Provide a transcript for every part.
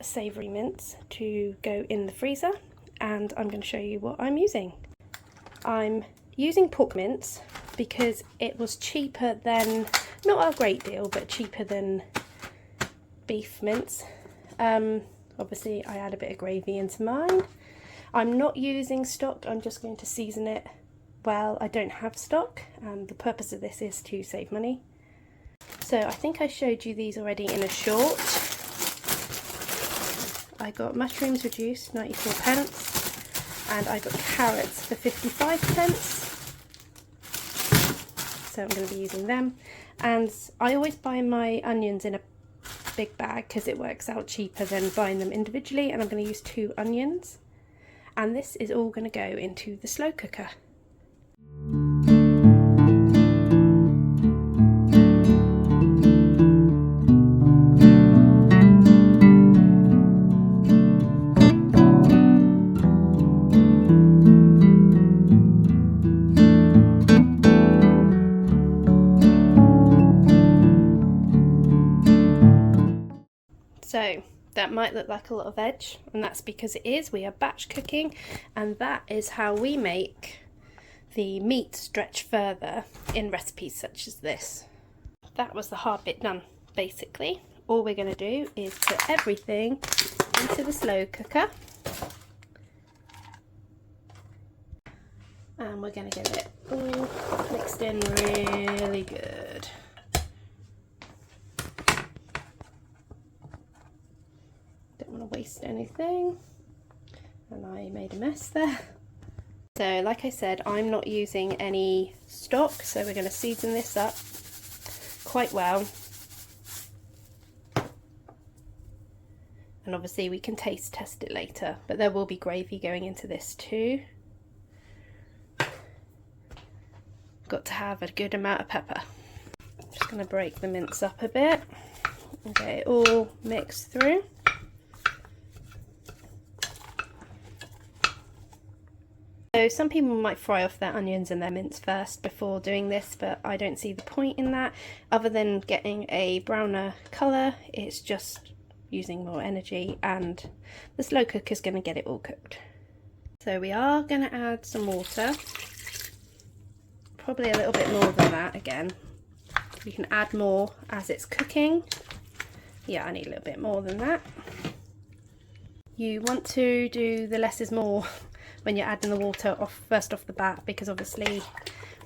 savoury mince to go in the freezer, and I'm going to show you what I'm using. I'm using pork mince because it was cheaper than, not a great deal, but cheaper than beef mince. Obviously I add a bit of gravy into mine. I'm not using stock, I'm just going to season it well. I don't have stock, and the purpose of this is to save money. So I think I showed you these already in a short. I got mushrooms reduced, 94p, and I got carrots for 55p. So I'm going to be using them. And I always buy my onions in a big bag because it works out cheaper than buying them individually, and I'm going to use 2 onions. And this is all going to go into the slow cooker. So that might look like a lot of veg, and that's because it is. We are batch cooking, and that is how we make the meat stretch further in recipes such as this. That was the hard bit done, basically. All we're going to do is put everything into the slow cooker, and we're going to get it all mixed in really good. Waste anything, and I made a mess there. So like I said, I'm not using any stock, so we're going to season this up quite well, and obviously we can taste test it later, but there will be gravy going into this too. Got to have a good amount of pepper. I'm just going to break the mince up a bit and get it all mixed through. So some people might fry off their onions and their mince first before doing this, but I don't see the point in that. Other than getting a browner colour, it's just using more energy, and the slow cook is going to get it all cooked. So we are going to add some water, probably a little bit more than that again. You can add more as it's cooking. Yeah, I need a little bit more than that. You want to do the less is more when you're adding the water first off the bat, because obviously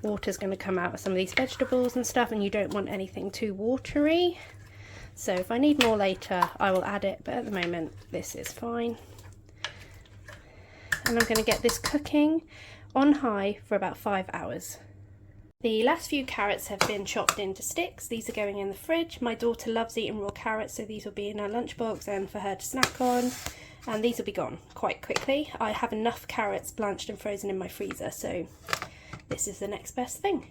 water is going to come out of some of these vegetables and stuff, and you don't want anything too watery. So if I need more later, I will add it, but at the moment this is fine. And I'm going to get this cooking on high for about 5 hours. The last few carrots have been chopped into sticks. These are going in the fridge. My daughter loves eating raw carrots, so these will be in her lunchbox and for her to snack on. And these will be gone quite quickly. I have enough carrots blanched and frozen in my freezer, so this is the next best thing.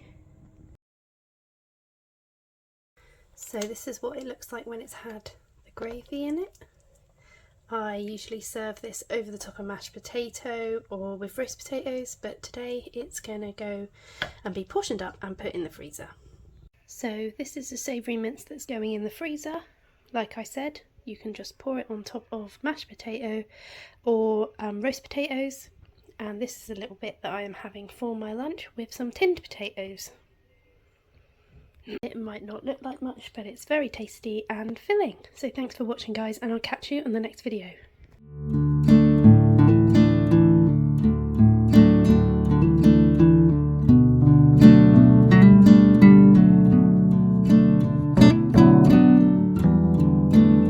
So this is what it looks like when it's had the gravy in it. I usually serve this over the top of mashed potato or with roast potatoes, but today it's going to go and be portioned up and put in the freezer. So this is the savoury mince that's going in the freezer. Like I said, you can just pour it on top of mashed potato or roast potatoes, and this is a little bit that I am having for my lunch with some tinned potatoes. It might not look like much, but it's very tasty and filling. So thanks for watching guys, and I'll catch you on the next video.